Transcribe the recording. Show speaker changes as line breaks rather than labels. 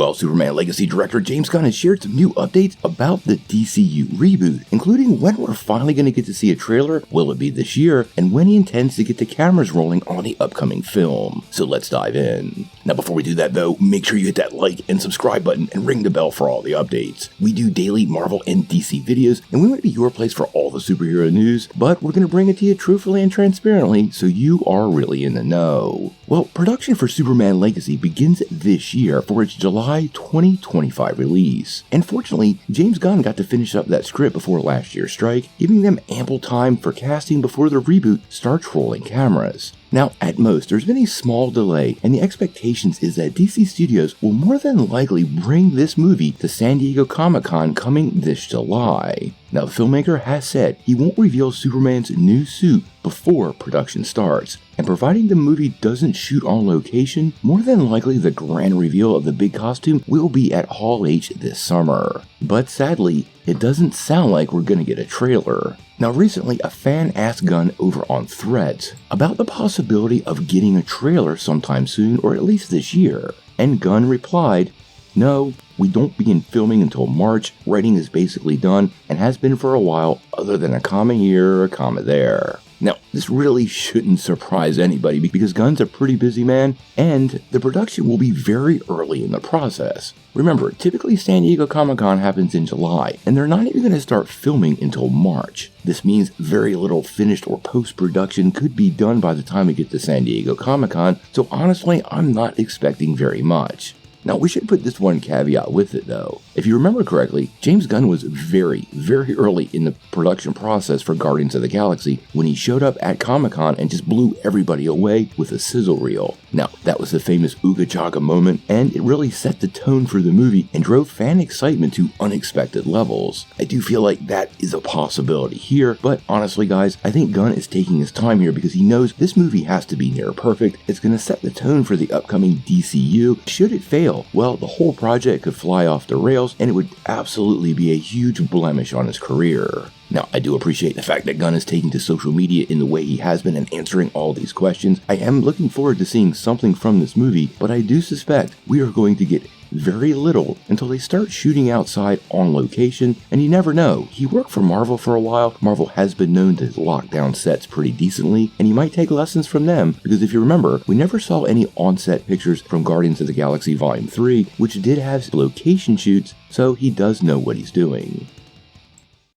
Well, Superman Legacy director James Gunn has shared some new updates about the DCU reboot, including when we're finally going to get to see a trailer, will it be this year, and when he intends to get the cameras rolling on the upcoming film. So let's dive in. Now before we do that though, make sure you hit that like and subscribe button and ring the bell for all the updates. We do daily Marvel and DC videos, and we want to be your place for all the superhero news, but we're going to bring it to you truthfully and transparently so you are really in the know. Well, production for Superman Legacy begins this year for its July 2025 release. And fortunately, James Gunn got to finish up that script before last year's strike, giving them ample time for casting before the reboot starts rolling cameras. Now, at most, there's been a small delay, and the expectations is that DC Studios will more than likely bring this movie to San Diego Comic-Con coming this July. Now, the filmmaker has said he won't reveal Superman's new suit before production starts, and providing the movie doesn't shoot on location, more than likely the grand reveal of the big costume will be at Hall H this summer. But sadly, it doesn't sound like we're gonna get a trailer. Now recently, a fan asked Gunn over on Threads about the possibility of getting a trailer sometime soon, or at least this year, and Gunn replied, "No, we don't begin filming until March. Writing is basically done and has been for a while, other than a comma here or a comma there." Now, this really shouldn't surprise anybody because Gunn's a pretty busy man, and the production will be very early in the process. Remember, typically San Diego Comic-Con happens in July, and they're not even going to start filming until March. This means very little finished or post-production could be done by the time we get to San Diego Comic-Con, so honestly, I'm not expecting very much. Now, we should put this one caveat with it though. If you remember correctly, James Gunn was very early in the production process for Guardians of the Galaxy when he showed up at Comic-Con and just blew everybody away with a sizzle reel. Now, that was the famous Ooga Chaka moment, and it really set the tone for the movie and drove fan excitement to unexpected levels. I do feel like that is a possibility here, but honestly guys, I think Gunn is taking his time here because he knows this movie has to be near perfect. It's going to set the tone for the upcoming DCU. Should it fail, well, the whole project could fly off the rails and it would absolutely be a huge blemish on his career. Now, I do appreciate the fact that Gunn is taking to social media in the way he has been and answering all these questions. I am looking forward to seeing something from this movie, but I do suspect we are going to get very little until they start shooting outside on location, and you never know. He worked for Marvel for a while. Marvel has been known to lock down sets pretty decently, and he might take lessons from them, because if you remember, we never saw any on-set pictures from Guardians of the Galaxy Volume 3, which did have location shoots, so he does know what he's doing.